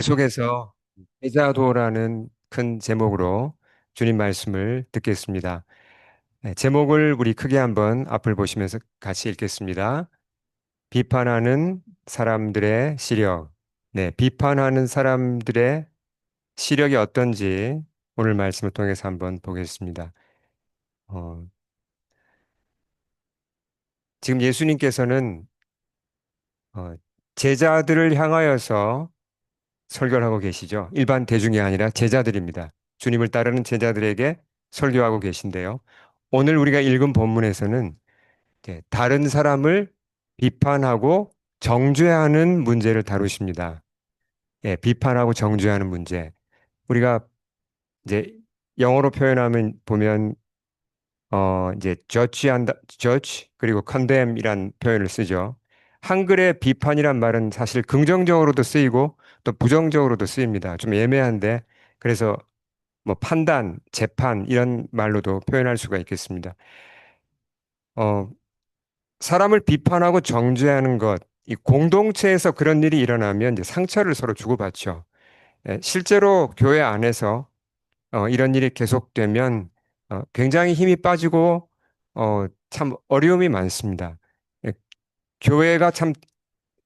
속에서 제자도라는 큰 제목으로 주님 말씀을 듣겠습니다. 네, 제목을 우리 크게 한번 앞을 보시면서 같이 읽겠습니다. 비판하는 사람들의 시력. 네, 비판하는 사람들의 시력이 어떤지 오늘 말씀을 통해서 한번 보겠습니다. 어, 지금 예수님께서는 어, 제자들을 향하여서 설교를 하고 계시죠. 일반 대중이 아니라 제자들입니다. 주님을 따르는 제자들에게 설교하고 계신데요. 오늘 우리가 읽은 본문에서는 이제 다른 사람을 비판하고 정죄하는 문제를 다루십니다. 예, 비판하고 정죄하는 문제. 우리가 이제 영어로 표현하면 보면 이제 judge 그리고 condemn이란 표현을 쓰죠. 한글의 비판이란 말은 사실 긍정적으로도 쓰이고 또 부정적으로도 쓰입니다. 좀 애매한데 그래서 뭐 판단, 재판 이런 말로도 표현할 수가 있겠습니다. 어, 사람을 비판하고 정죄하는 것, 이 공동체에서 그런 일이 일어나면 이제 상처를 서로 주고받죠. 예, 실제로 교회 안에서 이런 일이 계속되면 굉장히 힘이 빠지고 참 어려움이 많습니다. 예, 교회가 참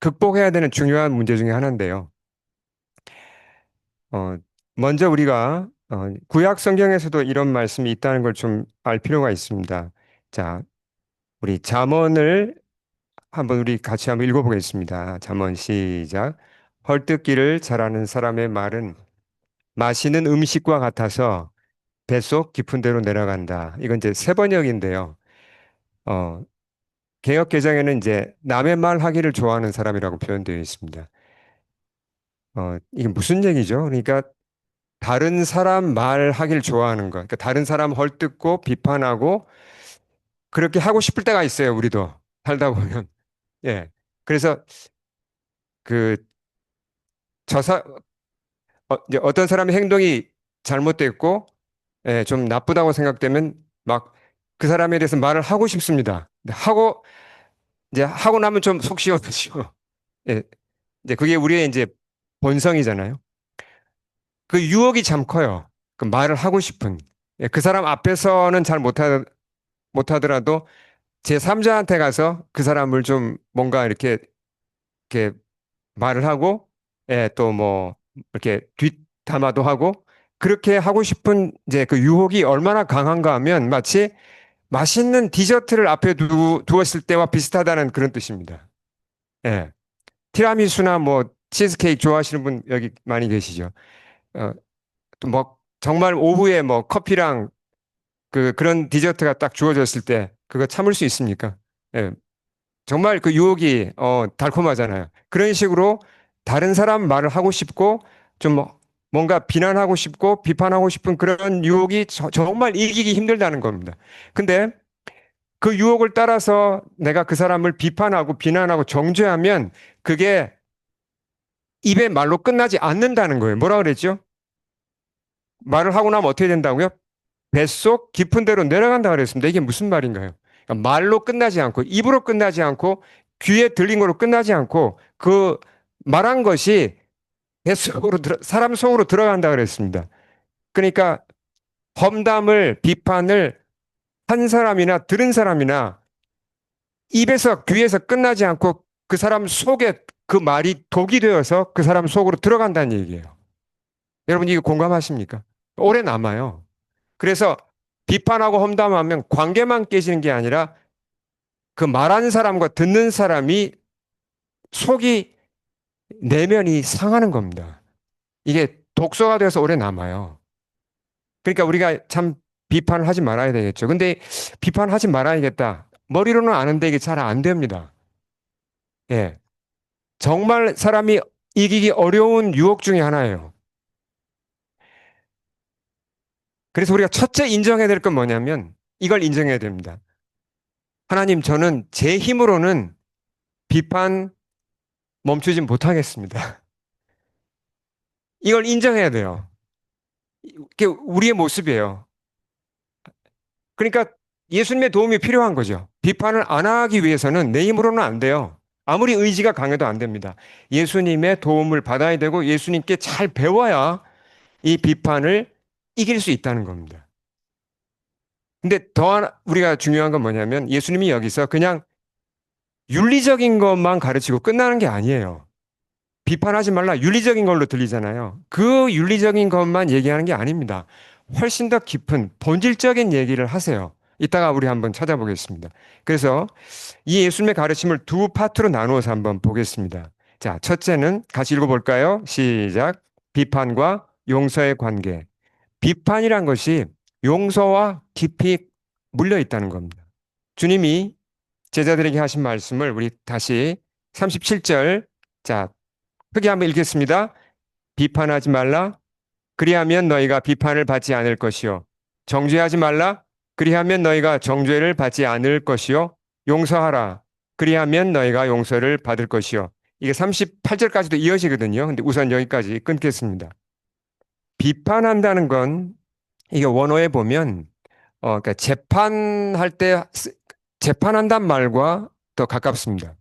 극복해야 되는 중요한 문제 중에 하나인데요. 어, 먼저 우리가 구약 성경에서도 이런 말씀이 있다는 걸 좀 알 필요가 있습니다. 자, 우리 잠언을 한번 우리 같이 한번 읽어보겠습니다. 잠언 시작. 헐뜯기를 잘하는 사람의 말은 마시는 음식과 같아서 뱃속 깊은 데로 내려간다. 이건 이제 세번역인데요. 어, 개역 개정에는 이제 남의 말 하기를 좋아하는 사람이라고 표현되어 있습니다. 이게 무슨 얘기죠? 그러니까 다른 사람 말 하기를 좋아하는 것. 그러니까 다른 사람 헐뜯고 비판하고 그렇게 하고 싶을 때가 있어요. 우리도 살다 보면. 예. 그래서 그 저사 이제 어떤 사람의 행동이 잘못됐고 예, 좀 나쁘다고 생각되면 막 그 사람에 대해서 말을 하고 싶습니다. 근데 하고 나면 좀 속 시원하죠. 예, 이제 그게 우리의 이제 본성이잖아요. 그 유혹이 참 커요. 그 말을 하고 싶은. 예, 그 사람 앞에서는 잘 못하더라도 제3자한테 가서 그 사람을 좀 뭔가 이렇게 말을 하고, 예, 또 뭐, 이렇게 뒷담화도 하고, 그렇게 하고 싶은 이제 그 유혹이 얼마나 강한가 하면 마치 맛있는 디저트를 앞에 두었을 때와 비슷하다는 그런 뜻입니다. 예. 티라미수나 뭐 치즈케이크 좋아하시는 분 여기 많이 계시죠. 어, 또 뭐 정말 오후에 뭐 커피랑 그런 디저트가 딱 주어졌을 때 그거 참을 수 있습니까? 예. 정말 그 유혹이 달콤하잖아요. 그런 식으로 다른 사람 말을 하고 싶고 좀 뭔가 비난하고 싶고 비판하고 싶은 그런 유혹이 정말 이기기 힘들다는 겁니다. 근데 그 유혹을 따라서 내가 그 사람을 비판하고 비난하고 정죄하면 그게 입의 말로 끝나지 않는다는 거예요. 뭐라 그랬죠? 말을 하고 나면 어떻게 된다고요? 뱃속 깊은 데로 내려간다 그랬습니다. 이게 무슨 말인가요? 그러니까 말로 끝나지 않고 입으로 끝나지 않고 귀에 들린 거로 끝나지 않고 그 말한 것이 뱃속으로 사람 속으로 들어간다 그랬습니다. 그러니까 험담을 비판을 한 사람이나 들은 사람이나 입에서 귀에서 끝나지 않고 그 사람 속에 그 말이 독이 되어서 그 사람 속으로 들어간다는 얘기예요. 여러분 이거 공감하십니까? 오래 남아요. 그래서 비판하고 험담하면 관계만 깨지는 게 아니라 그 말하는 사람과 듣는 사람이 속이 내면이 상하는 겁니다. 이게 독소가 돼서 오래 남아요. 그러니까 우리가 참 비판을 하지 말아야 되겠죠. 근데 비판하지 말아야겠다. 머리로는 아는데 이게 잘 안 됩니다. 예. 정말 사람이 이기기 어려운 유혹 중에 하나예요. 그래서 우리가 첫째 인정해야 될 건 뭐냐면 이걸 인정해야 됩니다. 하나님, 저는 제 힘으로는 비판 멈추지 못하겠습니다. 이걸 인정해야 돼요. 이게 우리의 모습이에요. 그러니까 예수님의 도움이 필요한 거죠. 비판을 안 하기 위해서는 내 힘으로는 안 돼요. 아무리 의지가 강해도 안 됩니다. 예수님의 도움을 받아야 되고 예수님께 잘 배워야 이 비판을 이길 수 있다는 겁니다. 근데 더 하나 우리가 중요한 건 뭐냐면 예수님이 여기서 그냥 윤리적인 것만 가르치고 끝나는 게 아니에요. 비판하지 말라 윤리적인 걸로 들리잖아요. 그 윤리적인 것만 얘기하는 게 아닙니다. 훨씬 더 깊은 본질적인 얘기를 하세요. 이따가 우리 한번 찾아보겠습니다. 그래서 이 예수님의 가르침을 두 파트로 나누어서 한번 보겠습니다. 자, 첫째는 같이 읽어볼까요? 시작. 비판과 용서의 관계. 비판이란 것이 용서와 깊이 물려 있다는 겁니다. 주님이 제자들에게 하신 말씀을 우리 다시 37절, 자, 크게 한번 읽겠습니다. 비판하지 말라. 그리하면 너희가 비판을 받지 않을 것이요. 정죄하지 말라. 그리하면 너희가 정죄를 받지 않을 것이요. 용서하라. 그리하면 너희가 용서를 받을 것이요. 이게 38절까지도 이어지거든요. 근데 우선 여기까지 끊겠습니다. 비판한다는 건 이게 원어에 보면 그러니까 재판할 때 재판한단 말과 더 가깝습니다.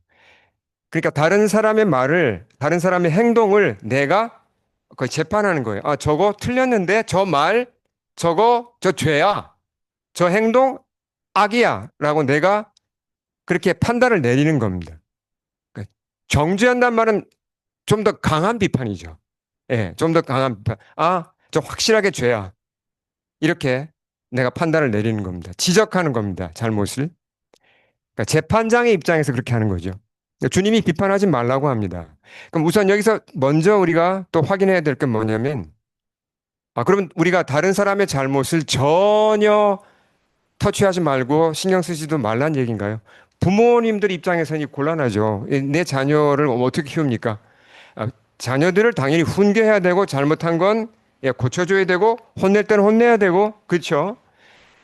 그러니까 다른 사람의 말을, 다른 사람의 행동을 내가 거의 재판하는 거예요. 아, 저거 틀렸는데 저 말, 저거 저 죄야. 저 행동 악이야. 라고 내가 그렇게 판단을 내리는 겁니다. 그러니까 정죄한단 말은 좀 더 강한 비판이죠. 예, 좀 더 강한 비판. 아, 저 확실하게 죄야. 이렇게 내가 판단을 내리는 겁니다. 지적하는 겁니다. 잘못을. 그러니까 재판장의 입장에서 그렇게 하는 거죠. 그러니까 주님이 비판하지 말라고 합니다. 그럼 우선 여기서 먼저 우리가 또 확인해야 될 게 뭐냐면, 아, 그러면 우리가 다른 사람의 잘못을 전혀 터치하지 말고 신경 쓰지도 말란 얘기인가요? 부모님들 입장에서는 곤란하죠. 내 자녀를 어떻게 키웁니까? 아, 자녀들을 당연히 훈계해야 되고 잘못한 건 예, 고쳐줘야 되고 혼낼 때는 혼내야 되고 그렇죠.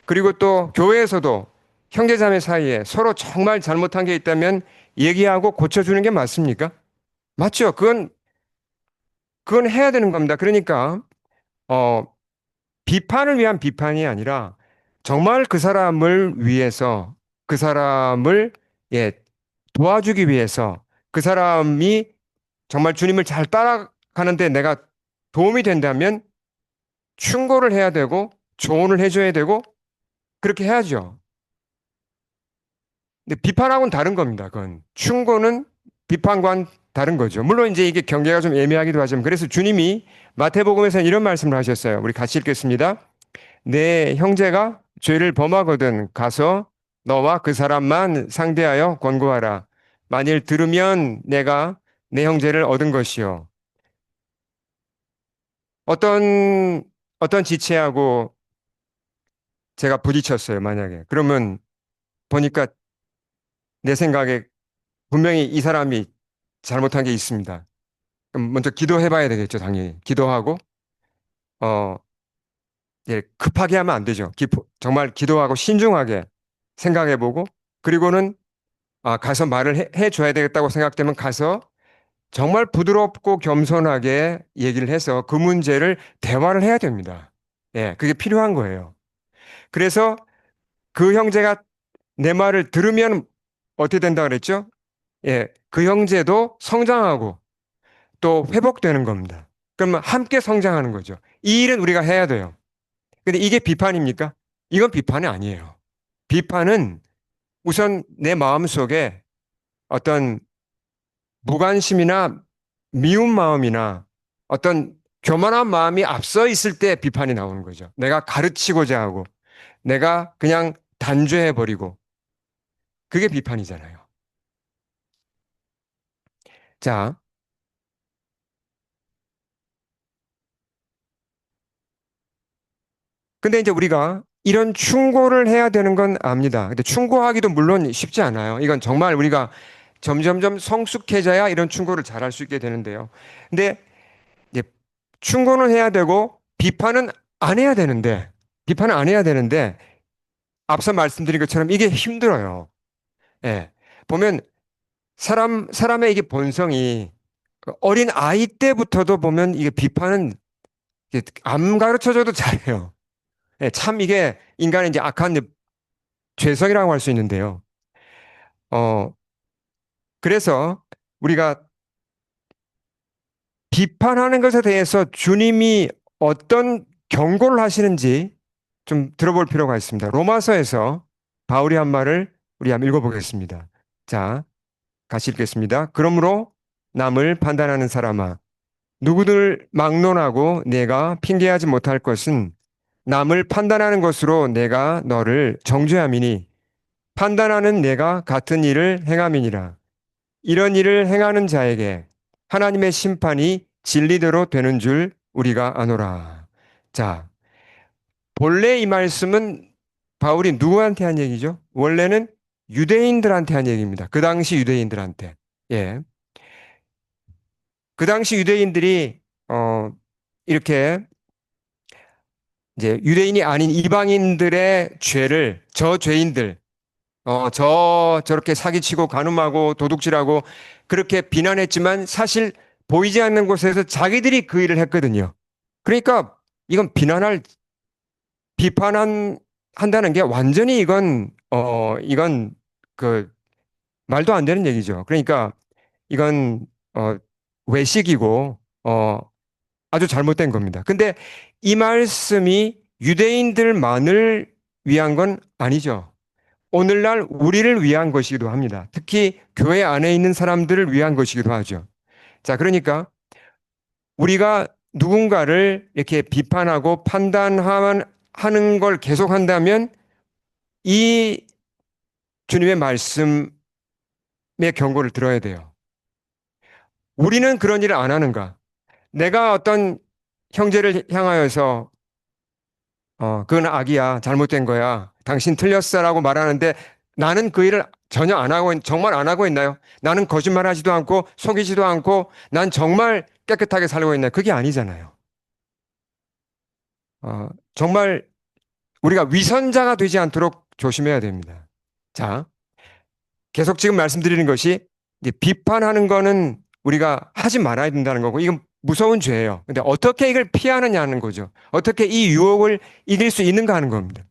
그리고 또 교회에서도 형제자매 사이에 서로 정말 잘못한 게 있다면 얘기하고 고쳐주는 게 맞습니까? 맞죠. 그건 해야 되는 겁니다. 그러니까 어, 비판을 위한 비판이 아니라 정말 그 사람을 위해서 그 사람을 예, 도와주기 위해서 그 사람이 정말 주님을 잘 따라가는데 내가 도움이 된다면 충고를 해야 되고 조언을 해줘야 되고 그렇게 해야죠. 근데 비판하고는 다른 겁니다. 그건 충고는 비판과는 다른 거죠. 물론 이제 이게 경계가 좀 애매하기도 하지만 그래서 주님이 마태복음에서 이런 말씀을 하셨어요. 우리 같이 읽겠습니다. 내 형제가 죄를 범하거든 가서 너와 그 사람만 상대하여 권고하라. 만일 들으면 내가 내 형제를 얻은 것이요. 어떤 지체하고 제가 부딪혔어요. 만약에 그러면 보니까 내 생각에 분명히 이 사람이 잘못한 게 있습니다. 그럼 먼저 기도해 봐야 되겠죠, 당연히. 기도하고, 어, 예, 급하게 하면 안 되죠. 정말 기도하고 신중하게 생각해 보고, 그리고는, 아, 가서 말을 줘야 되겠다고 생각되면 가서 정말 부드럽고 겸손하게 얘기를 해서 그 문제를 대화를 해야 됩니다. 예, 그게 필요한 거예요. 그래서 그 형제가 내 말을 들으면 어떻게 된다 그랬죠? 예, 그 형제도 성장하고 또 회복되는 겁니다. 그러면 함께 성장하는 거죠. 이 일은 우리가 해야 돼요. 근데 이게 비판입니까? 이건 비판이 아니에요. 비판은 우선 내 마음속에 어떤 무관심이나 미운 마음이나 어떤 교만한 마음이 앞서 있을 때 비판이 나오는 거죠. 내가 가르치고자 하고 내가 그냥 단죄해버리고 그게 비판이잖아요. 자, 근데 이제 우리가 이런 충고를 해야 되는 건 압니다. 근데 충고하기도 물론 쉽지 않아요. 이건 정말 우리가 점점점 성숙해져야 이런 충고를 잘할 수 있게 되는데요. 근데 이제 충고는 해야 되고 비판은 안 해야 되는데 앞서 말씀드린 것처럼 이게 힘들어요. 예. 보면 사람의 이게 본성이 그 어린 아이 때부터도 보면 이게 비판은 이게 안 가르쳐줘도 잘해요. 예, 참 이게 인간의 이제 악한 죄성이라고 할 수 있는데요. 어, 그래서 우리가 비판하는 것에 대해서 주님이 어떤 경고를 하시는지 좀 들어볼 필요가 있습니다. 로마서에서 바울이 한 말을 우리 한번 읽어보겠습니다. 자, 같이 읽겠습니다. 그러므로 남을 판단하는 사람아, 누구를 막론하고 내가 핑계하지 못할 것은 남을 판단하는 것으로 내가 너를 정죄함이니 판단하는 내가 같은 일을 행함이니라. 이런 일을 행하는 자에게 하나님의 심판이 진리대로 되는 줄 우리가 아노라. 자, 본래 이 말씀은 바울이 누구한테 한 얘기죠? 원래는 유대인들한테 한 얘기입니다. 그 당시 유대인들한테. 예. 그 당시 유대인들이, 이렇게 이제 유대인이 아닌 이방인들의 죄를, 저 죄인들, 저렇게 사기치고 간음하고 도둑질하고 그렇게 비난했지만 사실 보이지 않는 곳에서 자기들이 그 일을 했거든요. 그러니까 이건 한다는 게 완전히 이건 그 말도 안 되는 얘기죠. 그러니까 이건, 외식이고, 아주 잘못된 겁니다. 근데 이 말씀이 유대인들만을 위한 건 아니죠. 오늘날 우리를 위한 것이기도 합니다. 특히 교회 안에 있는 사람들을 위한 것이기도 하죠. 자, 그러니까 우리가 누군가를 이렇게 비판하고 판단하는 걸 계속한다면 이 주님의 말씀의 경고를 들어야 돼요. 우리는 그런 일을 안 하는가? 내가 어떤 형제를 향하여서 그건 악이야. 잘못된 거야. 당신 틀렸어라고 말하는데 나는 그 일을 전혀 안 하고, 정말 안 하고 있나요? 나는 거짓말하지도 않고 속이지도 않고 난 정말 깨끗하게 살고 있나요? 그게 아니잖아요. 정말 우리가 위선자가 되지 않도록 조심해야 됩니다. 자, 계속 지금 말씀드리는 것이 이제 비판하는 거는 우리가 하지 말아야 된다는 거고 이건 무서운 죄예요. 근데 어떻게 이걸 피하느냐는 거죠. 어떻게 이 유혹을 이길 수 있는가 하는 겁니다.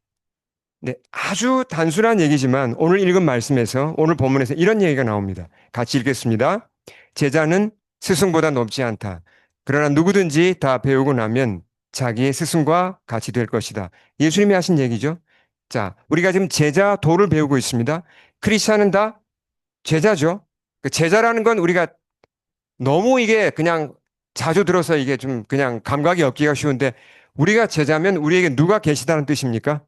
네, 아주 단순한 얘기지만 오늘 읽은 말씀에서 오늘 본문에서 이런 얘기가 나옵니다. 같이 읽겠습니다. 제자는 스승보다 높지 않다. 그러나 누구든지 다 배우고 나면 자기의 스승과 같이 될 것이다. 예수님이 하신 얘기죠. 자, 우리가 지금 제자 도를 배우고 있습니다. 크리스천은 다 제자죠. 그 제자라는 건 우리가 너무 이게 그냥 자주 들어서 이게 좀 그냥 감각이 없기가 쉬운데 우리가 제자면 우리에게 누가 계시다는 뜻입니까?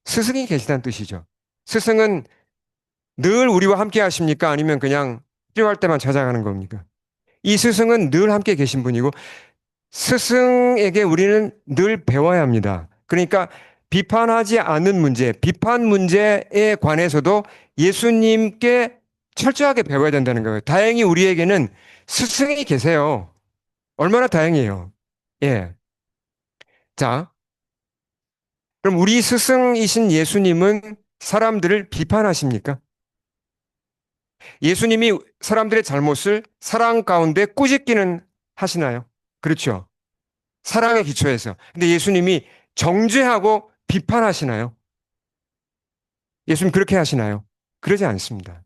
스승이 계시다는 뜻이죠. 스승은 늘 우리와 함께 하십니까? 아니면 그냥 필요할 때만 찾아가는 겁니까? 이 스승은 늘 함께 계신 분이고 스승에게 우리는 늘 배워야 합니다. 그러니까 비판하지 않는 문제, 비판 문제에 관해서도 예수님께 철저하게 배워야 된다는 거예요. 다행히 우리에게는 스승이 계세요. 얼마나 다행이에요. 예. 자, 그럼 우리 스승이신 예수님은 사람들을 비판하십니까? 예수님이 사람들의 잘못을 사랑 가운데 꾸짖기는 하시나요? 그렇죠. 사랑의 기초에서. 근데 예수님이 정죄하고 비판하시나요? 예수님 그렇게 하시나요? 그러지 않습니다.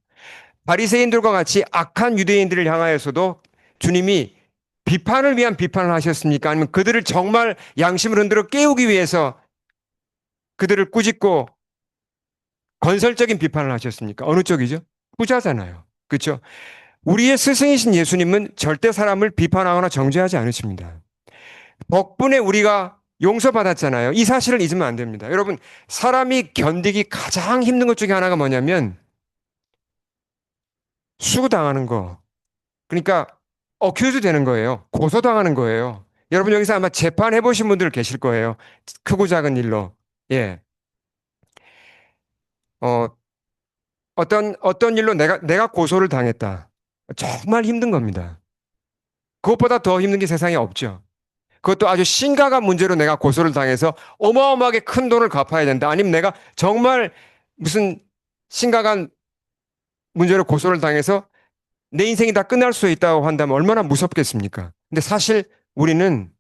바리새인들과 같이 악한 유대인들을 향하여서도 주님이 비판을 위한 비판을 하셨습니까? 아니면 그들을 정말 양심을 흔들어 깨우기 위해서 그들을 꾸짖고 건설적인 비판을 하셨습니까? 어느 쪽이죠? 후자잖아요. 그렇죠? 우리의 스승이신 예수님은 절대 사람을 비판하거나 정죄하지 않으십니다. 덕분에 우리가 용서받았잖아요. 이 사실을 잊으면 안 됩니다. 여러분, 사람이 견디기 가장 힘든 것 중에 하나가 뭐냐면 수구당하는 거. 그러니까 어큐즈 되는 거예요. 고소당하는 거예요. 여러분 여기서 아마 재판해 보신 분들 계실 거예요. 크고 작은 일로. 예. 어, 어떤 일로 내가 고소를 당했다. 정말 힘든 겁니다. 그것보다 더 힘든 게 세상에 없죠. 그것도 아주 심각한 문제로 내가 고소를 당해서 어마어마하게 큰 돈을 갚아야 된다. 아니면 내가 정말 무슨 심각한 문제로 고소를 당해서 내 인생이 다 끝날 수 있다고 한다면 얼마나 무섭겠습니까? 근데 사실 우리는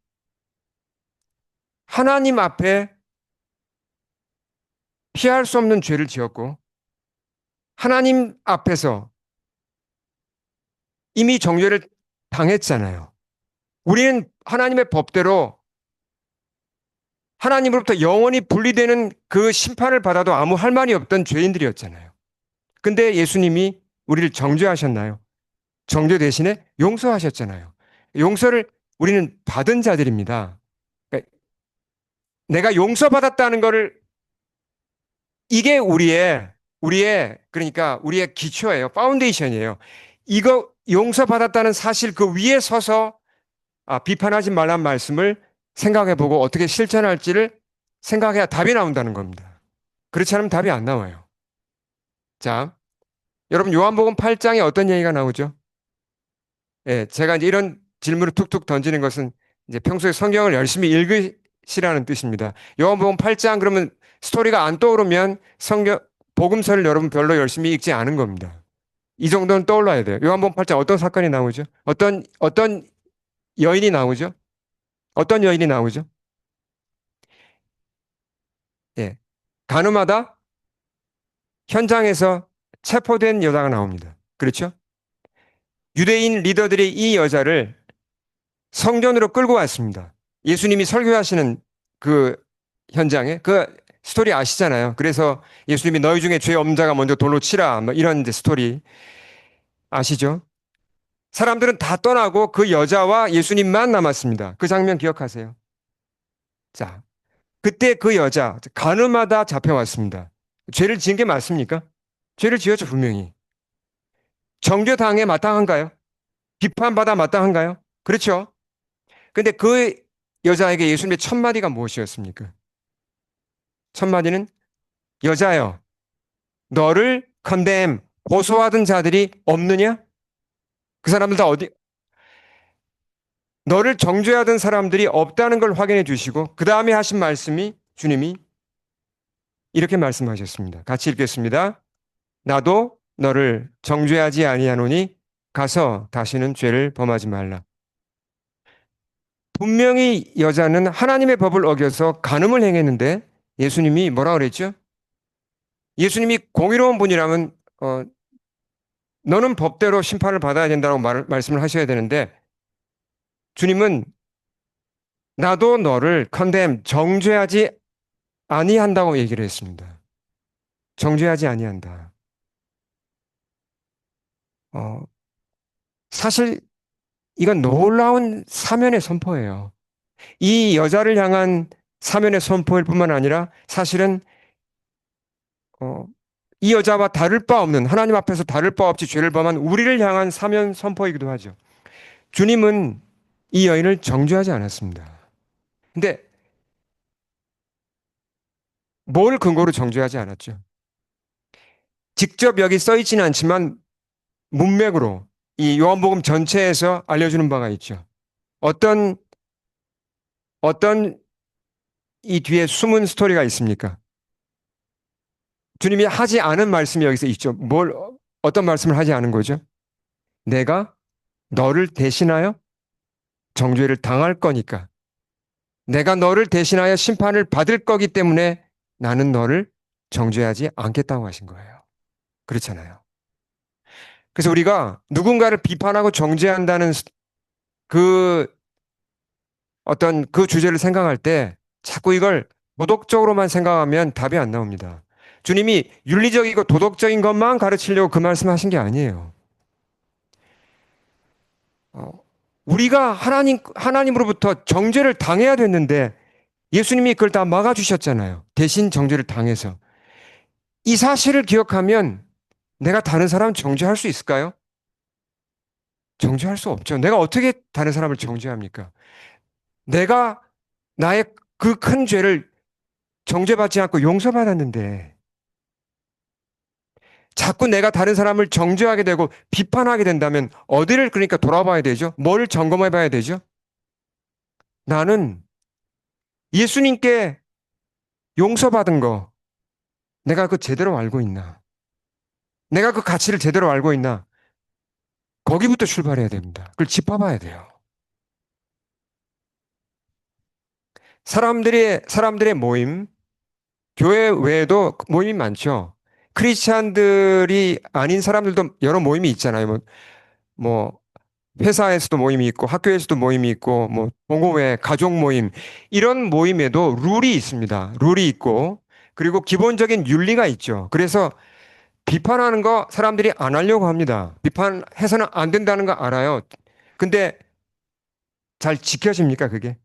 하나님 앞에 피할 수 없는 죄를 지었고 하나님 앞에서 이미 정죄를 당했잖아요. 우리는 하나님의 법대로 하나님으로부터 영원히 분리되는 그 심판을 받아도 아무 할 말이 없던 죄인들이었잖아요. 근데 예수님이 우리를 정죄하셨나요? 정죄 대신에 용서하셨잖아요. 용서를 우리는 받은 자들입니다. 그러니까 내가 용서받았다는 거를 이게 우리의 그러니까 우리의 기초예요. 파운데이션이에요. 이거 용서받았다는 사실 그 위에 서서 비판하지 말란 말씀을 생각해보고 어떻게 실천할지를 생각해야 답이 나온다는 겁니다. 그렇지 않으면 답이 안 나와요. 자, 여러분 요한복음 8장에 어떤 얘기가 나오죠? 예, 제가 이제 이런 질문을 툭툭 던지는 것은 이제 평소에 성경을 열심히 읽으시라는 뜻입니다. 요한복음 8장 그러면 스토리가 안 떠오르면 성경 복음서를 여러분 별로 열심히 읽지 않은 겁니다. 이 정도는 떠올라야 돼요. 요한복음 8장 어떤 사건이 나오죠? 어떤 여인이 나오죠? 어떤 여인이 나오죠? 예. 가늠하다 현장에서 체포된 여자가 나옵니다. 그렇죠? 유대인 리더들이 이 여자를 성전으로 끌고 왔습니다. 예수님이 설교하시는 그 현장에 그 스토리 아시잖아요. 그래서 예수님이 너희 중에 죄 없는 자가 먼저 돌로 치라 뭐 이런 이제 스토리 아시죠? 사람들은 다 떠나고 그 여자와 예수님만 남았습니다. 그 장면 기억하세요? 자, 그때 그 여자 간음하다 잡혀왔습니다. 죄를 지은 게 맞습니까? 죄를 지었죠, 분명히. 정죄당해 마땅한가요? 비판받아 마땅한가요? 그렇죠. 근데 그 여자에게 예수님의 첫 마디가 무엇이었습니까? 첫 마디는 여자여, 너를 컨뎀, 고소하던 자들이 없느냐? 그 사람들 다 어디, 너를 정죄하던 사람들이 없다는 걸 확인해 주시고, 그 다음에 하신 말씀이 주님이 이렇게 말씀하셨습니다. 같이 읽겠습니다. 나도 너를 정죄하지 아니하노니 가서 다시는 죄를 범하지 말라. 분명히 여자는 하나님의 법을 어겨서 간음을 행했는데 예수님이 뭐라 그랬죠? 예수님이 공의로운 분이라면 너는 법대로 심판을 받아야 된다고 말씀을 하셔야 되는데 주님은 나도 너를 컨뎀 정죄하지 아니한다고 얘기를 했습니다. 정죄하지 아니한다. 어, 사실 이건 놀라운 사면의 선포예요. 이 여자를 향한 사면의 선포일 뿐만 아니라 사실은 어, 이 여자와 다를 바 없는 하나님 앞에서 다를 바 없이 죄를 범한 우리를 향한 사면 선포이기도 하죠. 주님은 이 여인을 정죄하지 않았습니다. 근데 뭘 근거로 정죄하지 않았죠? 직접 여기 써 있지는 않지만 문맥으로 이 요한복음 전체에서 알려주는 바가 있죠. 어떤 어떤 이 뒤에 숨은 스토리가 있습니까? 주님이 하지 않은 말씀이 여기서 있죠. 어떤 말씀을 하지 않은 거죠? 내가 너를 대신하여 정죄를 당할 거니까. 내가 너를 대신하여 심판을 받을 거기 때문에 나는 너를 정죄하지 않겠다고 하신 거예요. 그렇잖아요. 그래서 우리가 누군가를 비판하고 정죄한다는 그 어떤 그 주제를 생각할 때 자꾸 이걸 도덕적으로만 생각하면 답이 안 나옵니다. 주님이 윤리적이고 도덕적인 것만 가르치려고 그 말씀하신 게 아니에요. 어, 우리가 하나님으로부터 정죄를 당해야 됐는데 예수님이 그걸 다 막아주셨잖아요. 대신 정죄를 당해서. 이 사실을 기억하면 내가 다른 사람 정죄할 수 있을까요? 정죄할 수 없죠. 내가 어떻게 다른 사람을 정죄합니까? 내가 나의 그 큰 죄를 정죄받지 않고 용서받았는데 자꾸 내가 다른 사람을 정죄하게 되고 비판하게 된다면 어디를 그러니까 돌아봐야 되죠? 뭘 점검해 봐야 되죠? 나는 예수님께 용서받은 거 내가 그 제대로 알고 있나? 내가 그 가치를 제대로 알고 있나? 거기부터 출발해야 됩니다. 그걸 짚어봐야 돼요. 사람들의 모임, 교회 외에도 모임이 많죠. 크리스찬들이 아닌 사람들도 여러 모임이 있잖아요. 뭐 회사에서도 모임이 있고 학교에서도 모임이 있고 뭐 동호회, 가족 모임 이런 모임에도 룰이 있습니다. 룰이 있고 그리고 기본적인 윤리가 있죠. 그래서 비판하는 거 사람들이 안 하려고 합니다. 비판해서는 안 된다는 거 알아요. 근데 잘 지켜집니까, 그게?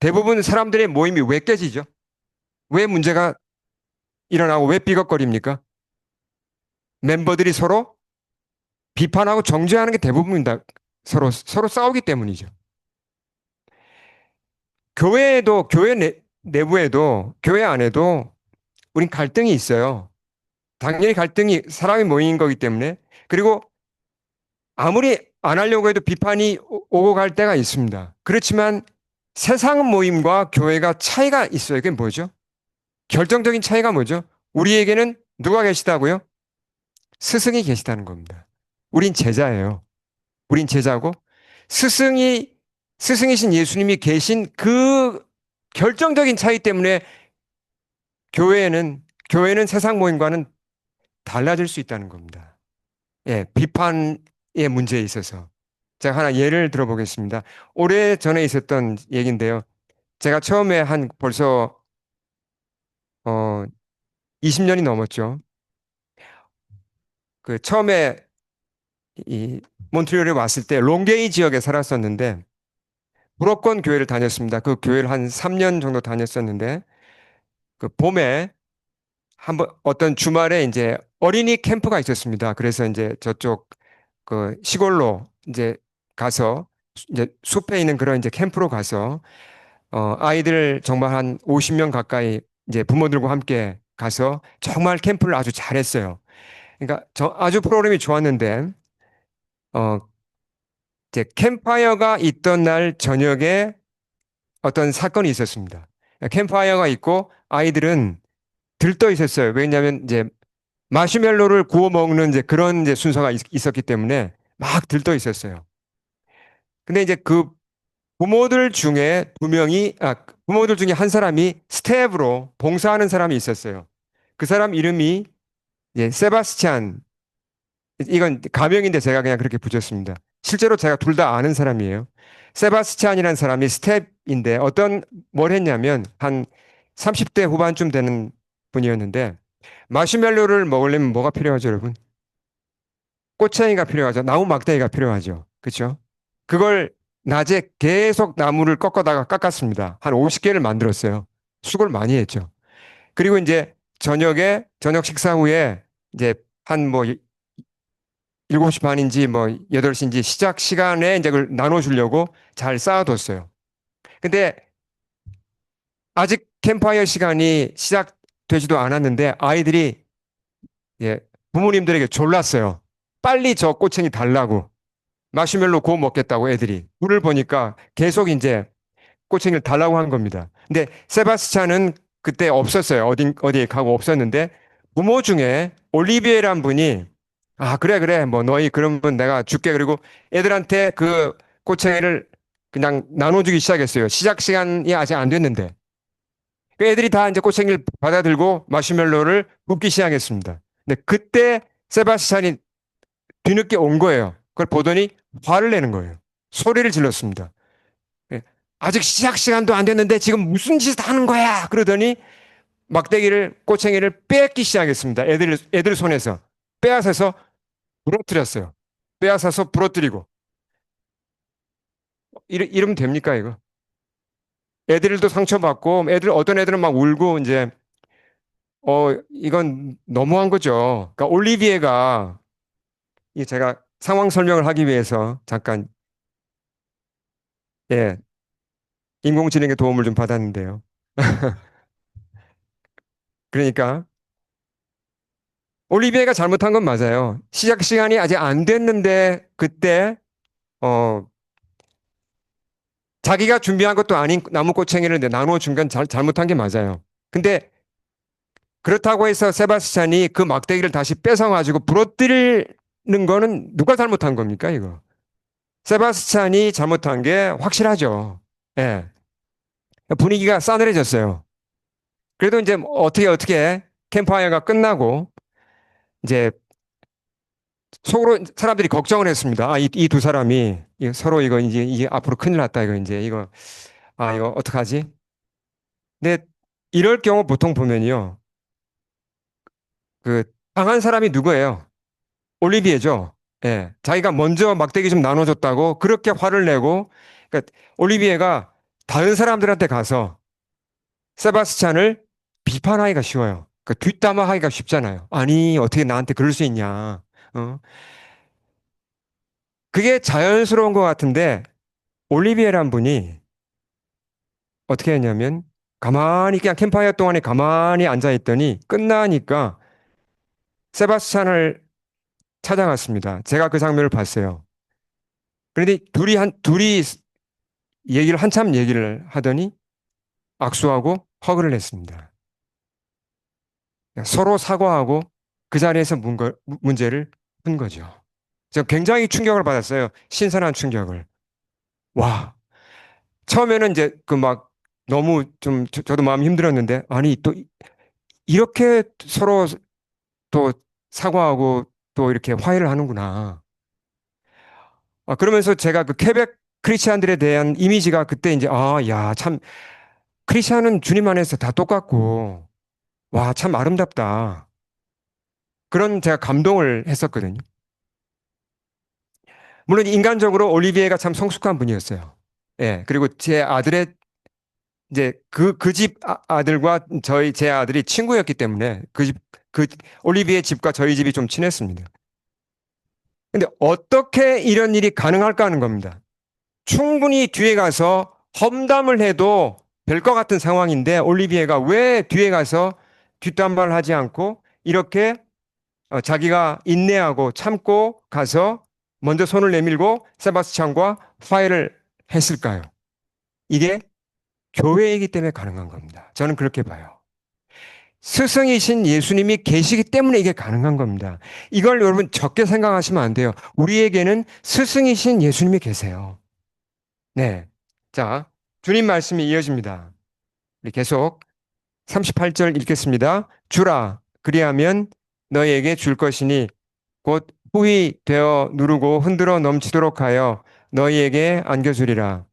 대부분 사람들의 모임이 왜 깨지죠? 왜 문제가 일어나고 왜 삐걱거립니까? 멤버들이 서로 비판하고 정죄하는 게 대부분입니다. 서로 싸우기 때문이죠. 교회에도, 내부에도, 교회 안에도 우린 갈등이 있어요. 당연히 갈등이 사람이 모인 거기 때문에. 그리고 아무리 안 하려고 해도 비판이 오고 갈 때가 있습니다. 그렇지만 세상 모임과 교회가 차이가 있어요. 그게 뭐죠? 결정적인 차이가 뭐죠? 우리에게는 누가 계시다고요? 스승이 계시다는 겁니다. 우린 제자예요. 우린 제자고 스승이 스승이신 예수님이 계신 그 결정적인 차이 때문에 교회는 세상 모임과는 달라질 수 있다는 겁니다. 예, 비판의 문제에 있어서 제가 하나 예를 들어보겠습니다. 오래 전에 있었던 얘기인데요. 제가 처음에 한 벌써 20년이 넘었죠. 그 처음에 이 몬트리올에 왔을 때 롱게이 지역에 살았었는데 불어권 교회를 다녔습니다. 그 교회를 한 3년 정도 다녔었는데 그 봄에 한번 어떤 주말에 이제 어린이 캠프가 있었습니다. 그래서 이제 저쪽 그 시골로 이제 가서 이제 숲에 있는 그런 이제 캠프로 가서 아이들 정말 한 50명 가까이 이제 부모들과 함께 가서 정말 캠프를 아주 잘했어요. 그러니까 아주 프로그램이 좋았는데 어 이제 캠파이어가 있던 날 저녁에 어떤 사건이 있었습니다. 캠파이어가 있고 아이들은 들떠 있었어요. 왜냐하면 이제 마시멜로를 구워 먹는 이제 그런 이제 순서가 있었기 때문에 막 들떠 있었어요. 근데 이제 그 부모들 중에 한 사람이 스텝으로 봉사하는 사람이 있었어요. 그 사람 이름이 이제 세바스찬, 이건 가명인데 제가 그냥 그렇게 붙였습니다. 실제로 제가 둘 다 아는 사람이에요. 세바스찬이라는 사람이 스텝인데 뭘 했냐면 한 30대 후반쯤 되는 분이었는데 마시멜로를 먹으려면 뭐가 필요하죠, 여러분? 꽃챙이가 필요하죠. 나무 막대기가 필요하죠. 그렇죠? 그걸 낮에 계속 나무를 꺾어다가 깎았습니다. 한 50개를 만들었어요. 수고를 많이 했죠. 그리고 이제 저녁 식사 후에 이제 한 뭐 7시 반인지 뭐 8시인지 시작 시간에 이제 그걸 나눠주려고 잘 쌓아뒀어요. 근데 아직 캠파이어 시간이 시작되지도 않았는데 아이들이 예, 부모님들에게 졸랐어요. 빨리 저 꼬챙이 달라고. 마시멜로 구워 먹겠다고 애들이. 물을 보니까 계속 이제 꼬챙이를 달라고 한 겁니다. 근데 세바스찬은 그때 없었어요. 어디에 가고 없었는데 부모 중에 올리비에란 분이 그래, 그래. 뭐 너희 그러면 내가 줄게. 그리고 애들한테 그 꼬챙이를 그냥 나눠주기 시작했어요. 시작 시간이 아직 안 됐는데. 그 애들이 다 이제 꼬챙이를 받아들고 마시멜로를 굽기 시작했습니다. 근데 그때 세바스찬이 뒤늦게 온 거예요. 그걸 보더니 화를 내는 거예요. 소리를 질렀습니다. 예, 아직 시작 시간도 안 됐는데 지금 무슨 짓을 하는 거야? 그러더니 꼬챙이를 뺏기 시작했습니다. 애들 손에서. 빼앗아서 부러뜨렸어요. 빼앗아서 부러뜨리고. 이러면 됩니까, 이거? 애들도 상처받고, 어떤 애들은 막 울고, 이제, 이건 너무한 거죠. 그러니까 올리비에가, 이 제가 상황 설명을 하기 위해서 잠깐, 예, 인공지능의 도움을 좀 받았는데요. 그러니까, 올리비에가 잘못한 건 맞아요. 시작 시간이 아직 안 됐는데, 그때, 어, 자기가 준비한 것도 아닌 나무꼬챙이를 나누어 준 건 잘못한 게 맞아요. 근데 그렇다고 해서 세바스찬이 그 막대기를 다시 뺏어가지고 부러뜨리는 거는 누가 잘못한 겁니까, 이거? 세바스찬이 잘못한 게 확실하죠. 예. 분위기가 싸늘해졌어요. 그래도 이제 뭐 어떻게 캠파이어가 끝나고 이제 속으로 사람들이 걱정을 했습니다. 아, 이 두 사람이 서로 이거 이게 앞으로 큰일 났다. 이거 이제 이거 아, 이거 어떡하지? 근데 이럴 경우 보통 보면요. 그 당한 사람이 누구예요? 올리비에죠. 예. 자기가 먼저 막대기 좀 나눠줬다고 그렇게 화를 내고 그러니까 올리비에가 다른 사람들한테 가서 세바스찬을 비판하기가 쉬워요. 그 뒷담화하기가 쉽잖아요. 아니, 어떻게 나한테 그럴 수 있냐. 어? 그게 자연스러운 것 같은데 올리비에란 분이 어떻게 했냐면 가만히 그냥 캠파이어 동안에 가만히 앉아 있더니 끝나니까 세바스찬을 찾아갔습니다. 제가 그 장면을 봤어요. 그런데 둘이 한참 얘기를 하더니 악수하고 허그를 했습니다. 서로 사과하고 그 자리에서 문제를 푼 거죠. 제가 굉장히 충격을 받았어요. 신선한 충격을. 와, 처음에는 이제 그 막 너무 좀 저도 마음이 힘들었는데 아니 또 이렇게 서로 또 사과하고 또 이렇게 화해를 하는구나. 아, 그러면서 제가 그 퀘벡 크리스찬들에 대한 이미지가 그때 이제 아, 야, 참 크리스찬은 주님 안에서 다 똑같고 와, 참 아름답다. 그런 제가 감동을 했었거든요. 물론 인간적으로 올리비에가 참 성숙한 분이었어요. 예, 그리고 제 아들의 이제 그 집 아들과 제 아들이 친구였기 때문에 그 올리비에 집과 저희 집이 좀 친했습니다. 근데 어떻게 이런 일이 가능할까 하는 겁니다. 충분히 뒤에 가서 험담을 해도 될 것 같은 상황인데 올리비에가 왜 뒤에 가서 뒷담화를 하지 않고 이렇게 자기가 인내하고 참고 가서 먼저 손을 내밀고 세바스찬과 화해를 했을까요? 이게 교회이기 때문에 가능한 겁니다. 저는 그렇게 봐요. 스승이신 예수님이 계시기 때문에 이게 가능한 겁니다. 이걸 여러분 적게 생각하시면 안 돼요. 우리에게는 스승이신 예수님이 계세요. 네. 자, 주님 말씀이 이어집니다. 우리 계속 38절 읽겠습니다. 주라, 그리하면 너희에게 줄 것이니 곧 후히 되어 누르고 흔들어 넘치도록 하여 너희에게 안겨주리라.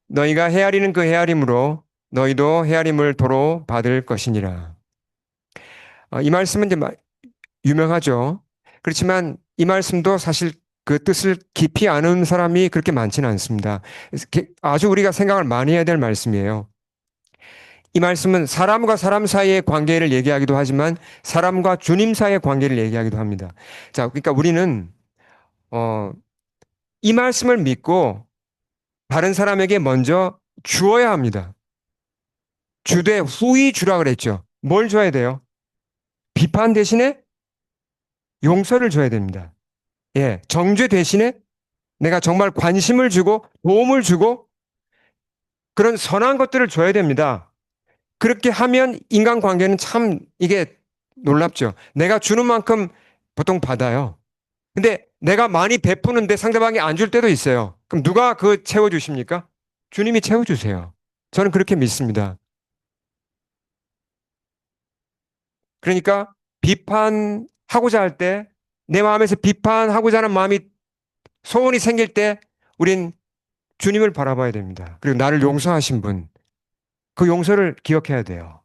너희가 헤아리는 그 헤아림으로 너희도 헤아림을 도로 받을 것이니라. 이 말씀은 이제 유명하죠. 그렇지만 이 말씀도 사실 그 뜻을 깊이 아는 사람이 그렇게 많지는 않습니다. 그래서 아주 우리가 생각을 많이 해야 될 말씀이에요. 이 말씀은 사람과 사람 사이의 관계를 얘기하기도 하지만 사람과 주님 사이의 관계를 얘기하기도 합니다. 자, 그러니까 우리는 어, 이 말씀을 믿고 다른 사람에게 먼저 주어야 합니다. 주되 후히 주라 그랬죠. 뭘 줘야 돼요? 비판 대신에 용서를 줘야 됩니다. 예, 정죄 대신에 내가 정말 관심을 주고 도움을 주고 그런 선한 것들을 줘야 됩니다. 그렇게 하면 인간관계는 참 이게 놀랍죠. 내가 주는 만큼 보통 받아요. 근데 내가 많이 베푸는데 상대방이 안 줄 때도 있어요. 그럼 누가 그 채워주십니까? 주님이 채워주세요. 저는 그렇게 믿습니다. 그러니까 비판하고자 할 때, 내 마음에서 비판하고자 하는 마음이 소원이 생길 때, 우린 주님을 바라봐야 됩니다. 그리고 나를 용서하신 분, 그 용서를 기억해야 돼요.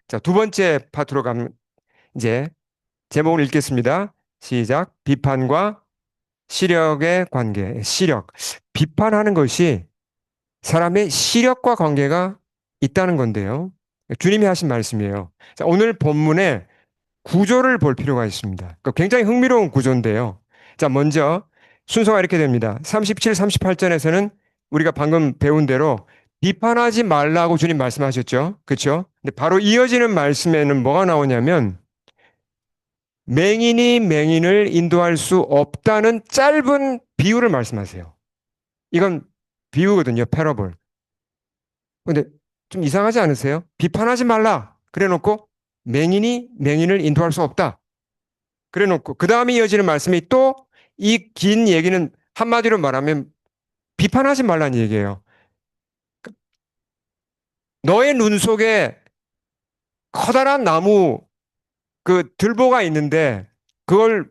자, 두 번째 파트로 가면 이제 제목을 읽겠습니다. 시작. 비판과 시력의 관계. 시력. 비판하는 것이 사람의 시력과 관계가 있다는 건데요. 주님이 하신 말씀이에요. 자, 오늘 본문에 구조를 볼 필요가 있습니다. 굉장히 흥미로운 구조인데요. 자, 먼저 순서가 이렇게 됩니다. 37, 38절에서는 우리가 방금 배운 대로 비판하지 말라고 주님 말씀하셨죠. 그렇죠? 근데 바로 이어지는 말씀에는 뭐가 나오냐면 맹인이 맹인을 인도할 수 없다는 짧은 비유를 말씀하세요. 이건 비유거든요. 패러볼. 근데 좀 이상하지 않으세요? 비판하지 말라. 그래 놓고 맹인이 맹인을 인도할 수 없다. 그래 놓고 그 다음에 이어지는 말씀이 또 이 긴 얘기는 한마디로 말하면 비판하지 말라는 얘기예요. 너의 눈 속에 커다란 나무 그 들보가 있는데 그걸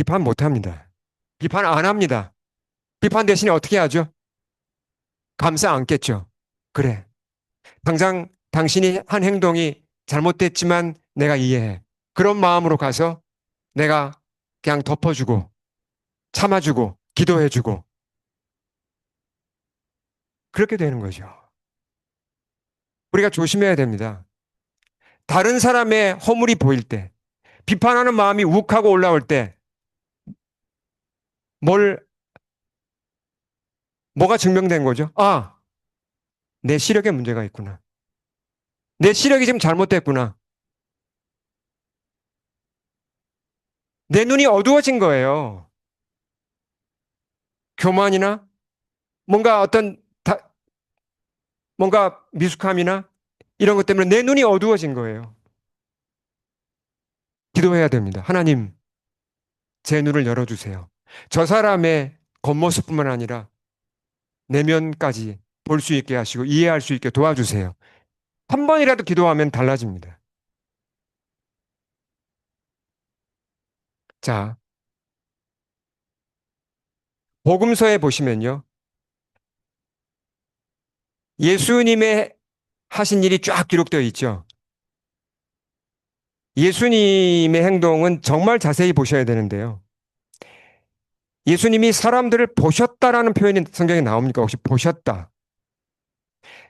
비판 못 합니다. 비판 안 합니다. 비판 대신에 어떻게 하죠? 감싸 안겠죠. 그래. 당장 당신이 한 행동이 잘못됐지만 내가 이해해. 그런 마음으로 가서 내가 그냥 덮어주고, 참아주고, 기도해주고, 그렇게 되는 거죠. 우리가 조심해야 됩니다. 다른 사람의 허물이 보일 때, 비판하는 마음이 욱하고 올라올 때, 뭘, 뭐가 증명된 거죠? 아, 내 시력에 문제가 있구나. 내 시력이 지금 잘못됐구나. 내 눈이 어두워진 거예요. 교만이나 뭔가 뭔가 미숙함이나 이런 것 때문에 내 눈이 어두워진 거예요. 기도해야 됩니다. 하나님, 제 눈을 열어주세요. 저 사람의 겉모습뿐만 아니라 내면까지 볼 수 있게 하시고 이해할 수 있게 도와주세요. 한 번이라도 기도하면 달라집니다. 자, 복음서에 보시면요. 예수님의 하신 일이 쫙 기록되어 있죠. 예수님의 행동은 정말 자세히 보셔야 되는데요. 예수님이 사람들을 보셨다라는 표현이 성경에 나옵니까? 혹시 보셨다.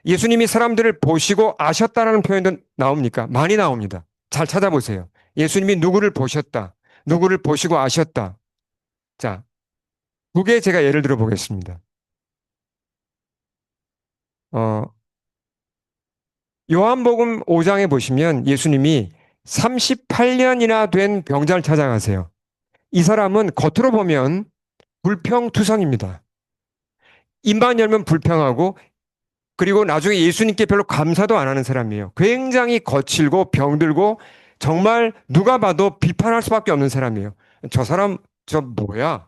예수님이 사람들을 보시고 아셨다라는 표현도 나옵니까? 많이 나옵니다. 잘 찾아보세요. 예수님이 누구를 보셨다. 누구를 보시고 아셨다. 자, 두 개 제가 예를 들어 보겠습니다. 어, 요한복음 5장에 보시면 예수님이 38년이나 된 병자를 찾아가세요. 이 사람은 겉으로 보면 불평투성입니다. 입만 열면 불평하고 그리고 나중에 예수님께 별로 감사도 안 하는 사람이에요. 굉장히 거칠고 병들고 정말 누가 봐도 비판할 수밖에 없는 사람이에요. 저 사람 저 뭐야?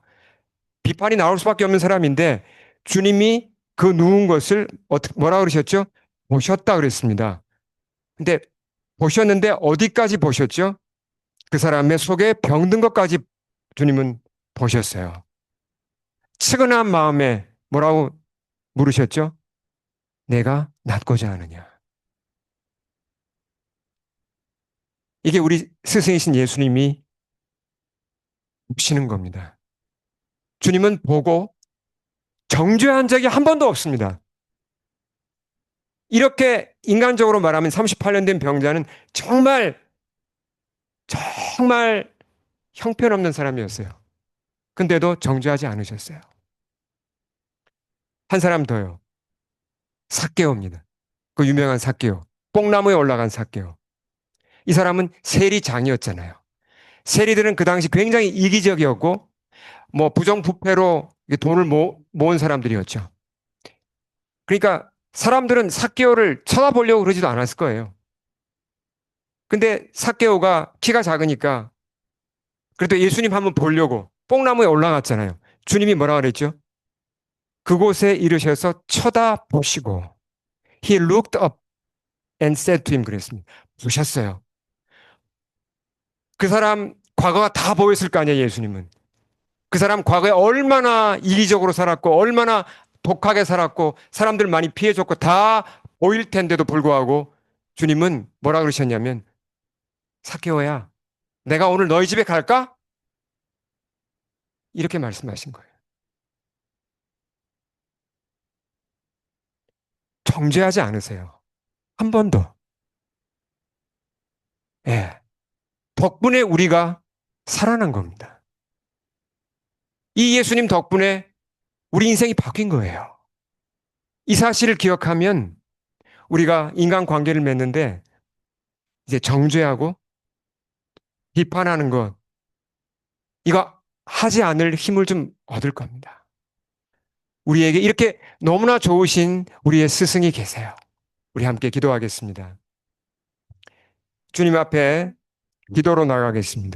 비판이 나올 수밖에 없는 사람인데 주님이 그 누운 것을 어떻게 뭐라 그러셨죠? 보셨다 그랬습니다. 근데 보셨는데 어디까지 보셨죠? 그 사람의 속에 병든 것까지 주님은 보셨어요. 측은한 마음에 뭐라고 물으셨죠? 내가 낫고자 하느냐. 이게 우리 스승이신 예수님이 보시는 겁니다. 주님은 보고 정죄한 적이 한 번도 없습니다. 이렇게 인간적으로 말하면 38년 된 병자는 정말 정말 형편없는 사람이었어요. 근데도 정죄하지 않으셨어요. 한 사람 더요. 삭개오입니다. 그 유명한 삭개오. 뽕나무에 올라간 삭개오. 이 사람은 세리장이었잖아요. 세리들은 그 당시 굉장히 이기적이었고 뭐 부정부패로 돈을 모은 사람들이었죠. 그러니까 사람들은 삭개오를 쳐다보려고 그러지도 않았을 거예요. 근데 삭개오가 키가 작으니까 그래도 예수님 한번 보려고 뽕나무에 올라갔잖아요. 주님이 뭐라 그랬죠? 그곳에 이르셔서 쳐다보시고 He looked up and said to him 그랬습니다. 보셨어요. 그 사람 과거가 다 보였을 거 아니에요, 예수님은. 그 사람 과거에 얼마나 이기적으로 살았고 얼마나 독하게 살았고 사람들 많이 피해줬고 다 보일 텐데도 불구하고 주님은 뭐라 그러셨냐면 삭개오야 내가 오늘 너희 집에 갈까? 이렇게 말씀하신 거예요. 정죄하지 않으세요. 한 번도. 예. 덕분에 우리가 살아난 겁니다. 이 예수님 덕분에 우리 인생이 바뀐 거예요. 이 사실을 기억하면 우리가 인간 관계를 맺는데 이제 정죄하고 비판하는 것, 이거 하지 않을 힘을 좀 얻을 겁니다. 우리에게 이렇게 너무나 좋으신 우리의 스승이 계세요. 우리 함께 기도하겠습니다. 주님 앞에 기도로 나가겠습니다.